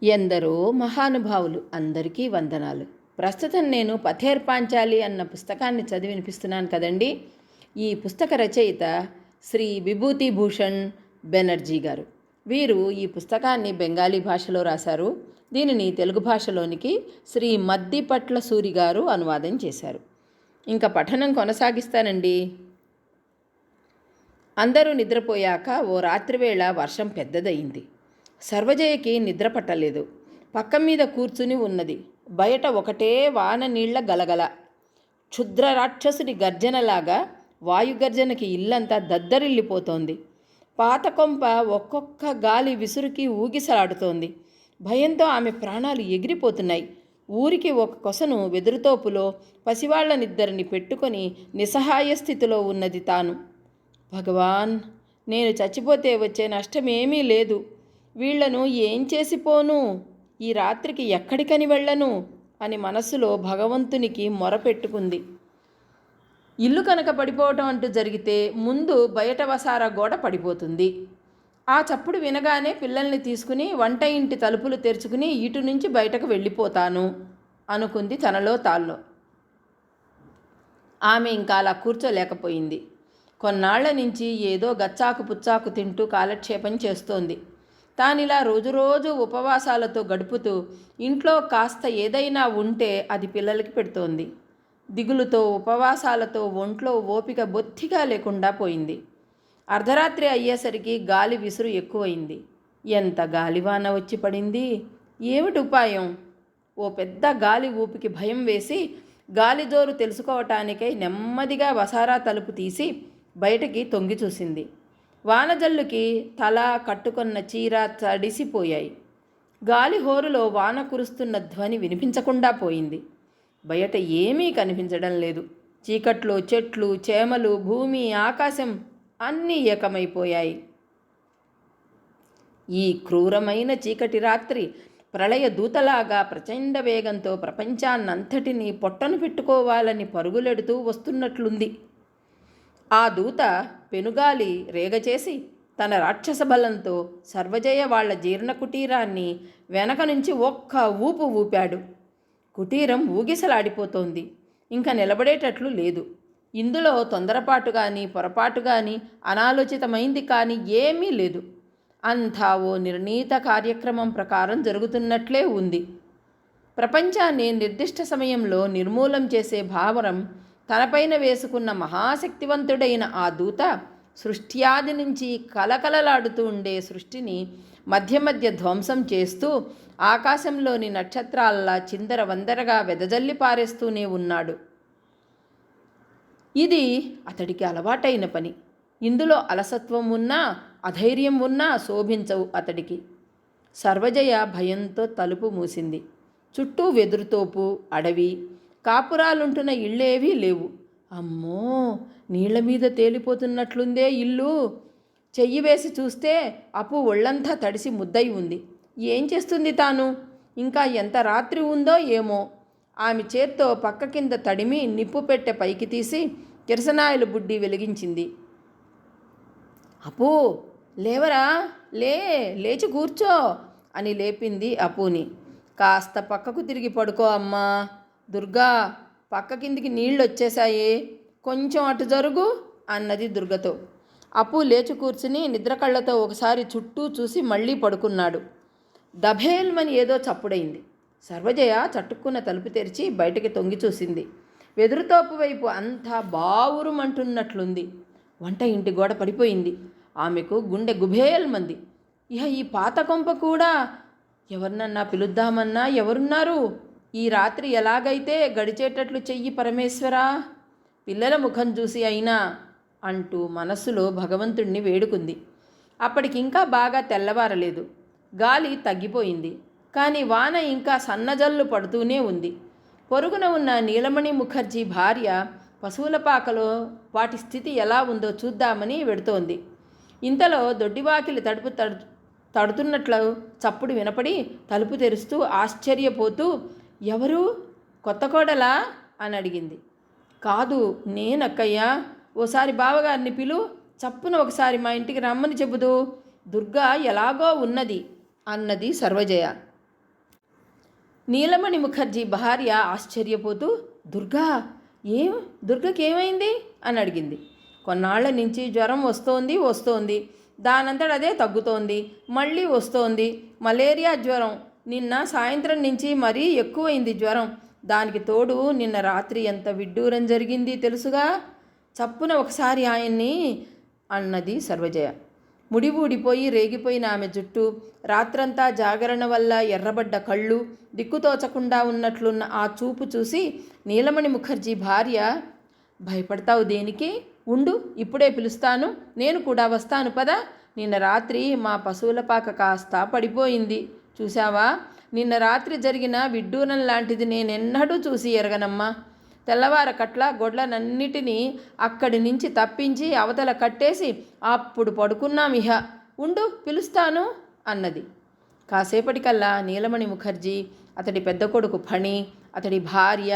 ఎందరో మహానుభావులు, అందరికీ వందనాలు. ప్రస్తుతం నేను పథేర్ పాంచాలి అన్న పుస్తకాన్ని చదివి వినిపిస్తున్నాను కదండి. ఈ పుస్తక రచయిత శ్రీ విభూతి భూషణ్ బెనర్జీ గారు. వీరు ఈ పుస్తకాన్ని బెంగాలీ భాషలో రాశారు. దీనిని తెలుగు భాషలోనికి శ్రీ మద్దిపట్ల సూరి గారు అనువాదం చేశారు. ఇంకా పఠనం కొనసాగిస్తానండి. అందరూ నిద్రపోయాక ఓ రాత్రివేళ వర్షం పెద్దదయింది. సర్వజయకి నిద్ర పట్టలేదు. పక్క మీద కూర్చుని ఉన్నది. బయట ఒకటే వాన నీళ్ల గలగల. క్షుద్ర రాక్షసుడి గర్జనలాగా వాయుగర్జనకి ఇల్లంతా దద్దరిల్లిపోతోంది. పాత కొంప ఒక్కొక్క గాలి విసురుకి ఊగిసలాడుతోంది. భయంతో ఆమె ప్రాణాలు ఎగిరిపోతున్నాయి. ఊరికి ఒక కొసను వెదురుతోపులో పసివాళ్లనిద్దరిని పెట్టుకొని నిస్సహాయ స్థితిలో ఉన్నది తాను. భగవాన్, నేను చచ్చిపోతే వచ్చే నష్టమేమీ లేదు. వీళ్లను ఏం చేసిపోను, ఈ రాత్రికి ఎక్కడికని వెళ్ళను అని మనస్సులో భగవంతునికి మొరపెట్టుకుంది. ఇల్లు కనుక పడిపోవటం అంటూ జరిగితే ముందు బయట వసారా గోడ పడిపోతుంది. ఆ చప్పుడు వినగానే పిల్లల్ని తీసుకుని వంట ఇంటి తలుపులు తెరుచుకుని ఇటు నుంచి బయటకు వెళ్ళిపోతాను అనుకుంది తనలో తాల్లో. ఆమె ఇంకా అలా కూర్చోలేకపోయింది. కొన్నాళ్ల నుంచి ఏదో గచ్చాకు పుచ్చాకు తింటూ కాలక్షేపం చేస్తోంది. తానిలా రోజురోజు ఉపవాసాలతో గడుపుతూ ఇంట్లో కాస్త ఏదైనా ఉంటే అది పిల్లలకి పెడుతోంది. దిగులుతో ఉపవాసాలతో ఒంట్లో ఓపిక బొత్తిగా లేకుండా పోయింది. అర్ధరాత్రి అయ్యేసరికి గాలి విసురు ఎక్కువైంది. ఎంత గాలివాన వచ్చి పడింది. ఏమిటి ఉపాయం? ఓ పెద్ద గాలి ఊపికి భయం వేసి గాలి జోరు తెలుసుకోవటానికై నెమ్మదిగా వసారా తలుపు తీసి బయటికి తొంగి చూసింది. వానజల్లుకి తల, కట్టుకున్న చీర తడిసిపోయాయి. గాలి హోరులో వాన కురుస్తున్న ధ్వని వినిపించకుండా పోయింది. బయట ఏమీ కనిపించడం లేదు. చీకట్లో చెట్లు, చేమలు, భూమి, ఆకాశం అన్నీ ఏకమైపోయాయి. ఈ క్రూరమైన చీకటి రాత్రి ప్రళయ దూతలాగా ప్రచండ వేగంతో ప్రపంచాన్నంతటినీ పొట్టను పెట్టుకోవాలని పరుగులెడుతూ వస్తున్నట్లుంది. ఆ దూత పెనుగాలి రేగచేసి తన రాక్షస బలంతో సర్వజయ వాళ్ల జీర్ణ కుటీరాన్ని వెనక నుంచి ఒక్క ఊపు ఊపాడు. కుటీరం ఊగిసలాడిపోతోంది. ఇంకా నిలబడేటట్లు లేదు. ఇందులో తొందరపాటు కానీ పొరపాటు కానీ అనాలోచితమైంది కానీ ఏమీ లేదు. అంతా ఓ నిర్ణీత కార్యక్రమం ప్రకారం జరుగుతున్నట్లే ఉంది. ప్రపంచాన్ని నిర్దిష్ట సమయంలో నిర్మూలం చేసే భావరం తనపైన వేసుకున్న మహాశక్తివంతుడైన ఆ దూత సృష్ట్యాది నుంచి కలకలలాడుతూ ఉండే సృష్టిని మధ్య మధ్య ధ్వంసం చేస్తూ ఆకాశంలోని నక్షత్రాల్లా చిందరవందరగా వెదజల్లి పారేస్తూనే ఉన్నాడు. ఇది అతడికి అలవాటైన పని. ఇందులో అలసత్వం ఉన్నా, అధైర్యం ఉన్నా శోభించవు అతడికి. సర్వజయ భయంతో తలుపు మూసింది. చుట్టూ వెదురుతోపు, అడవి, కాపురాలుంటున్న ఇళ్ళేవీ లేవు. అమ్మో, నీళ్ల మీద తేలిపోతున్నట్లుందే ఇల్లు. చెయ్యి వేసి చూస్తే అప్పు ఒళ్ళంతా తడిసి ముద్దయి ఉంది. ఏం చేస్తుంది తాను? ఇంకా ఎంత రాత్రి ఉందో ఏమో. ఆమె చేత్తో పక్క కింద తడిమి నిప్పు పెట్టె పైకి తీసి కిరసనాయలు బుడ్డి వెలిగించింది. అప్పు, లేవరా, లేచి కూర్చో అని లేపింది అప్పుని. కాస్త పక్కకు తిరిగి పడుకో అమ్మా. దుర్గా, పక్క కిందికి నీళ్ళు వచ్చేశాయి, కొంచెం అటు జరుగు అన్నది దుర్గతో. అప్పు లేచి కూర్చుని నిద్రకళ్ళతో ఒకసారి చుట్టూ చూసి మళ్ళీ పడుకున్నాడు. దభేల్మని ఏదో చప్పుడైంది. సర్వజయ చట్టుకున్న తలుపు తెరిచి బయటికి తొంగి చూసింది. వెదురుతోపు వైపు అంతా బావురుమంటున్నట్లుంది. వంట ఇంటి గోడ పడిపోయింది. ఆమెకు గుండె గుభేల్మంది. ఇహ ఈ పాత కొంప కూడా ఎవరినన్నా పిలుద్దామన్నా ఎవరున్నారు? ఈ రాత్రి ఎలాగైతే గడిచేటట్లు చెయ్యి పరమేశ్వరా, పిల్లల ముఖం చూసి అయినా అంటూ మనస్సులో భగవంతుణ్ణి వేడుకుంది. అప్పటికింకా బాగా తెల్లవారలేదు. గాలి తగ్గిపోయింది. కానీ వాన ఇంకా సన్నజల్లు పడుతూనే ఉంది. పొరుగున ఉన్న నీలమణి ముఖర్జీ భార్య పశువుల పాకలో వాటి స్థితి ఎలా ఉందో చూద్దామని వెడుతోంది. ఇంతలో దొడ్డివాకిలి తడుతున్నట్లు చప్పుడు వినపడి తలుపు తెరుస్తూ ఆశ్చర్యపోతూ, ఎవరు, కొత్త కోడలా అని అడిగింది. కాదు, నేనక్కయ్యా. ఓసారి బావగారిని పిలు, చప్పున ఒకసారి మా ఇంటికి రమ్మని చెబుదు. దుర్గా ఎలాగో ఉన్నది అన్నది సర్వజయ. నీలమణి ముఖర్జీ భార్య ఆశ్చర్యపోతూ, దుర్గా ఏం దుర్గకేమైంది అని అడిగింది. కొన్నాళ్ల నుంచి జ్వరం వస్తోంది, దానంతట అదే తగ్గుతోంది, మళ్ళీ వస్తోంది. మలేరియా జ్వరం. నిన్న సాయంత్రం నుంచి మరీ ఎక్కువైంది జ్వరం. దానికి తోడు నిన్న రాత్రి ఎంత విడ్డూరం జరిగింది తెలుసుగా. చప్పున ఒకసారి ఆయన్ని అన్నది సర్వజయ. ముడి ఊడిపోయి రేగిపోయిన ఆమె జుట్టు, రాత్రంతా జాగరణ వల్ల ఎర్రబడ్డ కళ్ళు, దిక్కుతోచకుండా ఉన్నట్లున్న ఆ చూపు చూసి నీలమణి ముఖర్జీ భార్య, భయపడతావు దేనికి? ఉండు, ఇప్పుడే పిలుస్తాను, నేను కూడా వస్తాను పద. నిన్న రాత్రి మా పశువుల పాక కాస్త పడిపోయింది చూశావా? నిన్న రాత్రి జరిగిన విడ్డూరం లాంటిది నేనెన్నడూ చూసి ఎరగనమ్మా. తెల్లవారకట్ల గొడ్లనన్నిటినీ అక్కడి నుంచి తప్పించి అవతల కట్టేసి అప్పుడు పడుకున్నాం ఇహ. ఉండు, పిలుస్తాను అన్నది. కాసేపటికల్లా నీలమణి ముఖర్జీ, అతడి పెద్ద కొడుకు ఫణి, అతడి భార్య,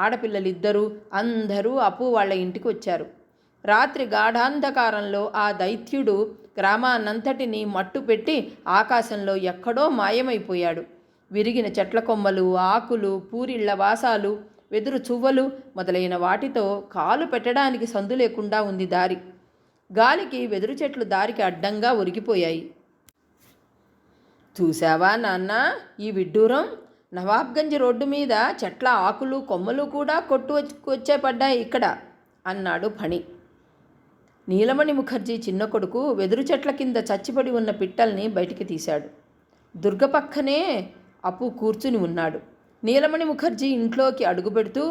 ఆడపిల్లలిద్దరూ అందరూ అప్పు వాళ్ళ ఇంటికి వచ్చారు. రాత్రి గాఢాంధకారంలో ఆ దైత్యుడు గ్రామాన్నంతటినీ మట్టుపెట్టి ఆకాశంలో ఎక్కడో మాయమైపోయాడు. విరిగిన చెట్ల కొమ్మలు, ఆకులు, పూరిళ్ల వాసాలు, వెదురు చువ్వలు మొదలైన వాటితో కాలు పెట్టడానికి సందు లేకుండా ఉంది దారి. గాలికి వెదురు చెట్లు దారికి అడ్డంగా ఒరిగిపోయాయి. చూశావా నాన్న ఈ విడ్డూరం? నవాబ్గంజ్ రోడ్డు మీద చెట్ల ఆకులు కొమ్మలు కూడా వచ్చే పడ్డాయి ఇక్కడ అన్నాడు ఫణి. నీలమణి ముఖర్జీ చిన్న కొడుకు వెదురు చెట్ల కింద చచ్చిపడి ఉన్న పిట్టల్ని బయటికి తీశాడు. దుర్గ పక్కనే అప్పు కూర్చుని ఉన్నాడు. నీలమణి ముఖర్జీ ఇంట్లోకి అడుగుపెడుతూ,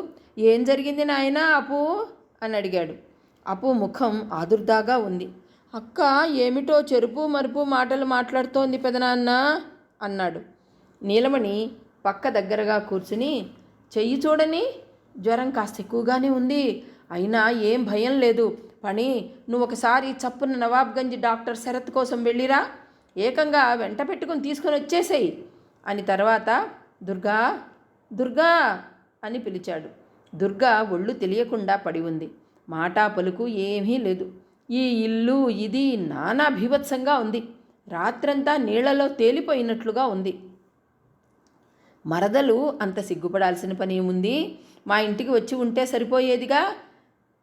ఏం జరిగింది నాయనా అప్పు అని అడిగాడు. అప్పు ముఖం ఆదుర్దాగా ఉంది. అక్క ఏమిటో చెరుపు మరుపు మాటలు మాట్లాడుతోంది పెదనాన్న అన్నాడు. నీలమణి పక్క దగ్గరగా కూర్చుని, చెయ్యి చూడని, జ్వరం కాస్త ఎక్కువగానే ఉంది, అయినా ఏం భయం లేదు. పని, నువ్వు ఒకసారి చప్పున నవాబ్గంజ్ డాక్టర్ శరత్ కోసం వెళ్ళిరా, ఏకంగా వెంట పెట్టుకుని తీసుకొని వచ్చేసేయి అని తర్వాత దుర్గా దుర్గా అని పిలిచాడు. దుర్గా ఒళ్ళు తెలియకుండా పడి ఉంది. మాటా పలుకు ఏమీ లేదు. ఈ ఇల్లు ఇది నానా భీభత్సంగా ఉంది. రాత్రంతా నీళ్లలో తేలిపోయినట్లుగా ఉంది. మరదలు అంత సిగ్గుపడాల్సిన పని ఏముంది? మా ఇంటికి వచ్చి ఉంటే సరిపోయేదిగా.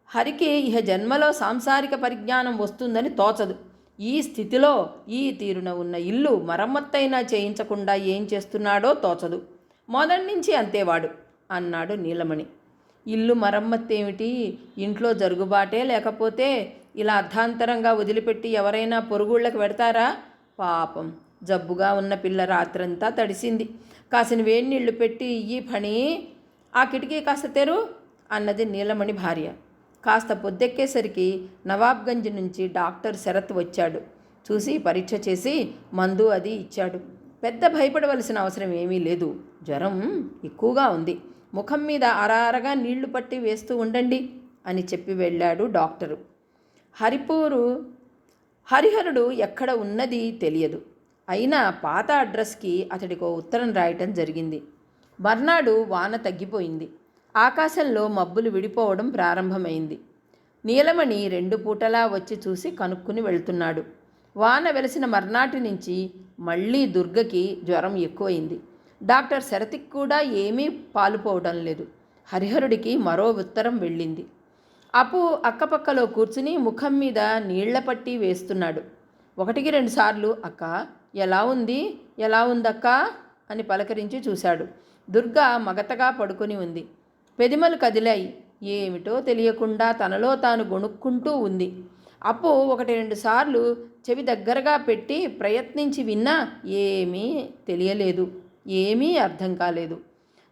హరికి ఇహ జన్మలో సాంసారిక పరిజ్ఞానం వస్తుందని తోచదు. ఈ స్థితిలో ఈ తీరున ఉన్న ఇల్లు మరమ్మత్తైనా చేయించకుండా ఏం చేస్తున్నాడో తోచదు. మొదటి నుంచి అంతేవాడు అన్నాడు నీలమణి. ఇల్లు మరమ్మత్తేమిటి? ఇంట్లో జరుగుబాటే లేకపోతే ఇలా అర్ధాంతరంగా వదిలిపెట్టి ఎవరైనా పొరుగుళ్ళకి పెడతారా? పాపం, జబ్బుగా ఉన్న పిల్ల రాత్రంతా తడిసింది. కాసిన వేడి నీళ్లు పెట్టి ఇయ్యి ఫణి, ఆ కిటికీ కాస్త తెరు అన్నది నీలమణి భార్య. కాస్త పొద్దెక్కేసరికి నవాబ్గంజ్ నుంచి డాక్టర్ శరత్ వచ్చాడు. చూసి పరీక్ష చేసి మందు అది ఇచ్చాడు. పెద్ద భయపడవలసిన అవసరం ఏమీ లేదు. జ్వరం ఎక్కువగా ఉంది. ముఖం మీద అరారగా నీళ్లు పట్టి వేస్తూ ఉండండి అని చెప్పి వెళ్ళాడు డాక్టరు. హరిహరుడు ఎక్కడ ఉన్నది తెలియదు. అయినా పాత అడ్రస్కి అతడికో ఉత్తరం రాయటం జరిగింది. మర్నాడు వాన తగ్గిపోయింది. ఆకాశంలో మబ్బులు విడిపోవడం ప్రారంభమైంది. నీలమణి 2 పూటలా వచ్చి చూసి కనుక్కుని వెళ్తున్నాడు. వాన వెలిసిన మర్నాటి నుంచి మళ్ళీ దుర్గకి జ్వరం ఎక్కువైంది. డాక్టర్ శరతికి కూడా ఏమీ పాలుపోవడం లేదు. హరిహరుడికి మరో ఉత్తరం వెళ్ళింది. అప్పు అక్కపక్కలో కూర్చుని ముఖం మీద నీళ్ల పట్టి వేస్తున్నాడు. 1-2 సార్లు అక్క ఎలా ఉందక్క అని పలకరించి చూశాడు. దుర్గ మగతగా పడుకొని ఉంది. పెదిమలు కదిలాయి. ఏమిటో తెలియకుండా తనలో తాను గొణుక్కుంటూ ఉంది. అప్పు 1-2 సార్లు చెవి దగ్గరగా పెట్టి ప్రయత్నించి విన్నా ఏమీ తెలియలేదు. ఏమీ అర్థం కాలేదు.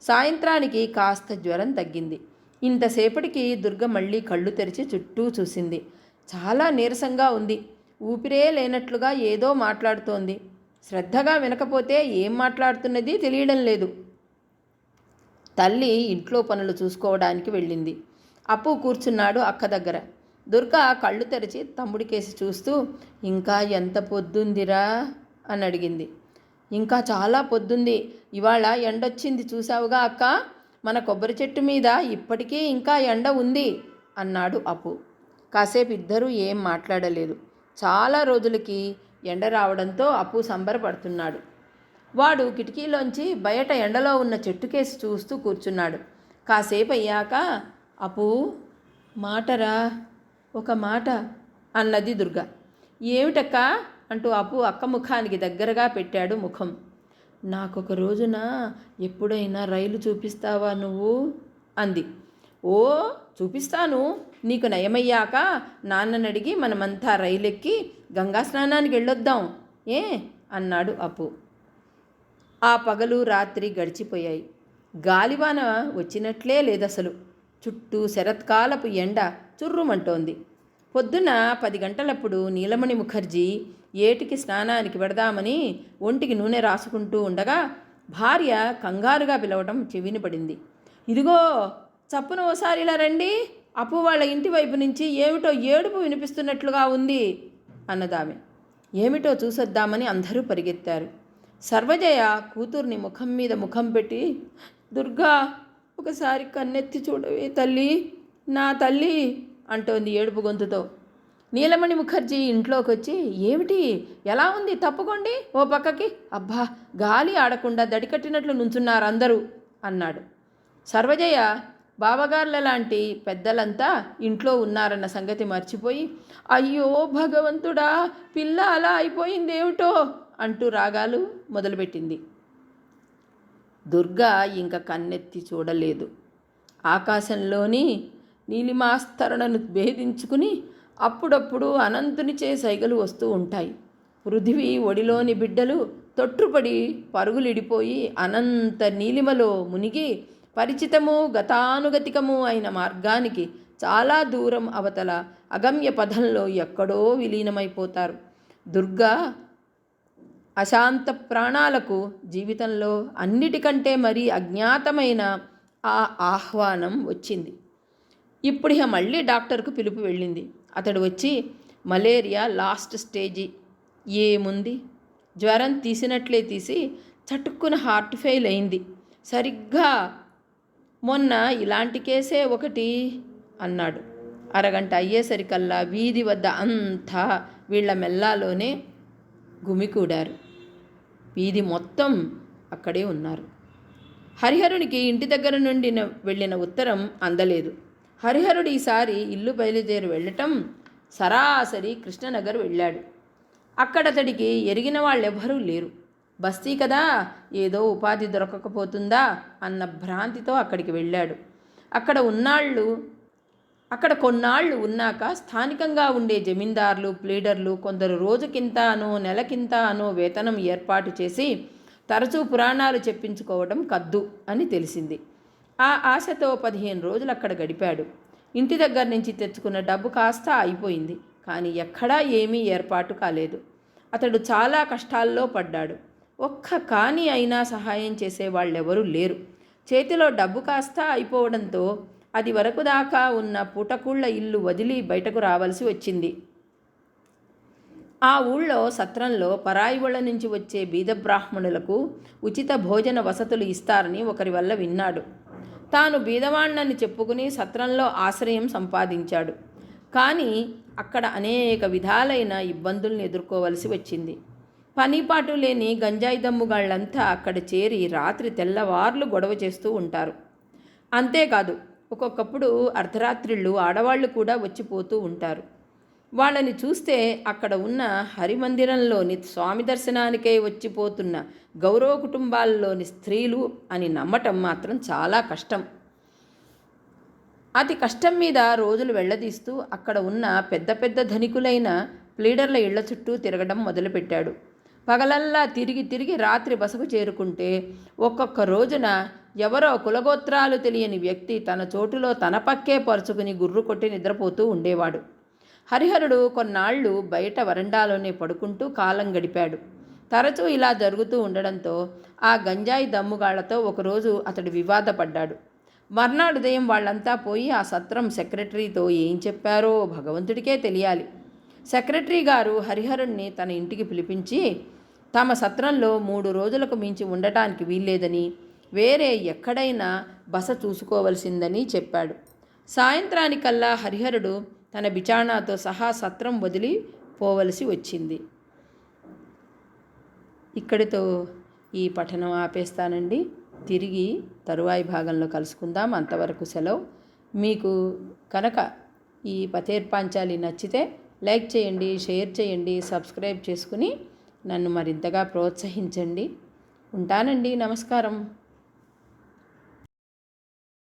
సాయంత్రానికి కాస్త జ్వరం తగ్గింది. ఇంతసేపటికి దుర్గ మళ్ళీ కళ్ళు తెరిచి చుట్టూ చూసింది. చాలా నీరసంగా ఉంది. ఊపిరే లేనట్లుగా ఏదో మాట్లాడుతోంది. శ్రద్ధగా వినకపోతే ఏం మాట్లాడుతున్నది తెలియడం లేదు. తల్లి ఇంట్లో పనులు చూసుకోవడానికి వెళ్ళింది. అప్పు కూర్చున్నాడు అక్క దగ్గర. దుర్గ కళ్ళు తెరిచి తమ్ముడికేసి చూస్తూ, ఇంకా ఎంత పొద్దుందిరా అని అడిగింది. ఇంకా చాలా పొద్దుంది. ఇవాళ ఎండొచ్చింది చూసావుగా అక్క, మన కొబ్బరి చెట్టు మీద ఇప్పటికీ ఇంకా ఎండ ఉంది అన్నాడు అప్పు. కాసేపు ఇద్దరూ ఏం మాట్లాడలేదు. చాలా రోజులకి ఎండ రావడంతో అప్పు సంబరపడుతున్నాడు. వాడు కిటికీలోంచి బయట ఎండలో ఉన్న చెట్టుకేసి చూస్తూ కూర్చున్నాడు. కాసేపు అయ్యాక, అపూ, మాటరా, ఒక మాట అన్నది దుర్గ. ఏమిటక్క అంటూ అప్పు అక్క ముఖానికి దగ్గరగా పెట్టాడు ముఖం. నాకొక రోజున ఎప్పుడైనా రైలు చూపిస్తావా నువ్వు అంది. ఓ, చూపిస్తాను. నీకు నయమయ్యాక నాన్నని అడిగి మనమంతా రైలెక్కి గంగా స్నానానికి వెళ్ళొద్దాం ఏ అన్నాడు అప్పు. ఆ పగలు రాత్రి గడిచిపోయాయి. గాలివాన వచ్చినట్లే లేదసలు. చుట్టూ శరత్కాలపు ఎండ చుర్రుమంటోంది. పొద్దున 10 గంటలప్పుడు నీలమణి ముఖర్జీ ఏటికి స్నానానికి పెడదామని ఒంటికి నూనె రాసుకుంటూ ఉండగా భార్య కంగారుగా పిలవటం చెవిని పడింది. ఇదిగో, చప్పున ఓసారి ఇలా రండి. అప్పు వాళ్ళ ఇంటి వైపు నుంచి ఏమిటో ఏడుపు వినిపిస్తున్నట్లుగా ఉంది అన్నదామె. ఏమిటో చూసొద్దామని అందరూ పరిగెత్తారు. సర్వజయ కూతుర్ని ముఖం మీద ముఖం పెట్టి, దుర్గా, ఒకసారి కన్నెత్తి చూడవే తల్లి, నా తల్లి అంటోంది ఏడుపు గొంతుతో. నీలమణి ముఖర్జీ ఇంట్లోకి వచ్చి, ఏమిటి, ఎలా ఉంది, తప్పుకోండి ఓ పక్కకి, అబ్బా, గాలి ఆడకుండా దడికట్టినట్లు నుంచున్నారు అందరూ అన్నాడు. సర్వజయ బావగార్ల లాంటి పెద్దలంతా ఇంట్లో ఉన్నారన్న సంగతి మర్చిపోయి, అయ్యో భగవంతుడా, పిల్ల అలా అయిపోయిందేమిటో అంటూ రాగాలు మొదలుపెట్టింది. దుర్గా ఇంక కన్నెత్తి చూడలేదు. ఆకాశంలోని నీలిమాస్తరణను భేదించుకుని అప్పుడప్పుడు అనంతునిచే సైగలు వస్తూ ఉంటాయి. పృథివీ ఒడిలోని బిడ్డలు తొట్టుపడి పరుగులిడిపోయి అనంత నీలిమలో మునిగి పరిచితము గతానుగతికము అయిన మార్గానికి చాలా దూరం అవతల అగమ్య పథంలో ఎక్కడో విలీనమైపోతారు. దుర్గా అశాంత ప్రాణాలకు జీవితంలో అన్నిటికంటే మరీ అజ్ఞాతమైన ఆ ఆహ్వానం వచ్చింది. ఇప్పుడు మళ్ళీ డాక్టర్కు పిలుపు వెళ్ళింది. అతడు వచ్చి, మలేరియా లాస్ట్ స్టేజీ, ఏముంది, జ్వరం తీసినట్లే తీసి చటుక్కున హార్ట్ ఫెయిల్ అయింది, సరిగ్గా మొన్న ఇలాంటి కేసే ఒకటి అన్నాడు. అరగంట అయ్యేసరికల్లా వీధి వద్ద అంతా వీళ్ల మెల్లాలోనే గుమికూడారు. వీధి మొత్తం అక్కడే ఉన్నారు. హరిహరునికి ఇంటి దగ్గర నుండి వెళ్ళిన ఉత్తరం అందలేదు. హరిహరుడు ఈసారి ఇల్లు బయలుదేరి వెళ్ళటం సరాసరి కృష్ణనగర్ వెళ్ళాడు. అక్కడతడికి ఎరిగిన వాళ్ళెవ్వరూ లేరు. బస్తీ కదా, ఏదో ఉపాధి దొరకకపోతుందా అన్న భ్రాంతితో అక్కడికి వెళ్ళాడు. అక్కడ కొన్నాళ్ళు ఉన్నాక స్థానికంగా ఉండే జమీందారులు, ప్లీడర్లు కొందరు రోజుకింత అనో నెలకింత అనో వేతనం ఏర్పాటు చేసి తరచూ పురాణాలు చెప్పించుకోవడం కద్దు అని తెలిసింది. ఆ ఆశతో 15 రోజులు అక్కడ గడిపాడు. ఇంటి దగ్గర నుంచి తెచ్చుకున్న డబ్బు కాస్త అయిపోయింది, కానీ ఎక్కడా ఏమీ ఏర్పాటు కాలేదు. అతడు చాలా కష్టాల్లో పడ్డాడు. ఒక్క కాని అయినా సహాయం చేసేవాళ్ళెవరూ లేరు. చేతిలో డబ్బు కాస్త అయిపోవడంతో అది వరకు దాకా ఉన్న పూటకూళ్ళ ఇల్లు వదిలి బయటకు రావాల్సి వచ్చింది. ఆ ఊళ్ళో సత్రంలో పరాయి వాళ్ళ నుంచి వచ్చే బీద బ్రాహ్మణులకు ఉచిత భోజన వసతులు ఇస్తారని ఒకరి వల్ల విన్నాడు. తాను బీదవాణ్ణని చెప్పుకుని సత్రంలో ఆశ్రయం సంపాదించాడు. కానీ అక్కడ అనేక విధాలైన ఇబ్బందుల్ని ఎదుర్కోవలసి వచ్చింది. పనిపాటు లేని గంజాయి దమ్ముగాళ్లంతా అక్కడ చేరి రాత్రి తెల్లవార్లు గొడవ చేస్తూ ఉంటారు. అంతేకాదు, ఒక్కొక్కప్పుడు అర్ధరాత్రిళ్ళు ఆడవాళ్లు కూడా వచ్చిపోతూ ఉంటారు. వాళ్ళని చూస్తే అక్కడ ఉన్న హరిమందిరంలోని స్వామి దర్శనానికై వచ్చిపోతున్న గౌరవ కుటుంబాల్లోని స్త్రీలు అని నమ్మటం మాత్రం చాలా కష్టం. అతి కష్టం మీద రోజులు వెళ్ళదీస్తూ అక్కడ ఉన్న పెద్ద పెద్ద ధనికులైన ప్లీడర్ల ఇళ్ల చుట్టూ తిరగడం మొదలుపెట్టాడు. పగలల్లా తిరిగి తిరిగి రాత్రి బసకు చేరుకుంటే ఒక్కొక్క రోజున ఎవరో కులగోత్రాలు తెలియని వ్యక్తి తన చోటులో తన పక్కే పరుచుకుని గుర్రు కొట్టి నిద్రపోతూ ఉండేవాడు. హరిహరుడు కొన్నాళ్ళు బయట వరండాలోనే పడుకుంటూ కాలం గడిపాడు. తరచూ ఇలా జరుగుతూ ఉండడంతో ఆ గంజాయి దమ్ముగాళ్లతో ఒకరోజు అతడు వివాదపడ్డాడు. మర్నాడు ఉదయం వాళ్ళంతా పోయి ఆ సత్రం సెక్రటరీతో ఏం చెప్పారో భగవంతుడికే తెలియాలి. సెక్రటరీ గారు హరిహరుణ్ణి తన ఇంటికి పిలిపించి తమ సత్రంలో 3 రోజులకు మించి ఉండటానికి వీల్లేదని, వేరే ఎక్కడైనా బస చూసుకోవలసిందని చెప్పాడు. సాయంత్రానికల్లా హరిహరుడు తన బిచాణాతో సహా సత్రం వదిలి పోవలసి వచ్చింది. ఇక్కడితో ఈ పఠనం ఆపేస్తానండి. తిరిగి తరువాయి భాగంలో కలుసుకుందాం. అంతవరకు సెలవు. మీకు కనుక ఈ పథేర్ పాంచాలి నచ్చితే లైక్ చేయండి, షేర్ చేయండి, సబ్స్క్రైబ్ చేసుకుని నన్ను మరింతగా ప్రోత్సహించండి. ఉంటానండి. నమస్కారం.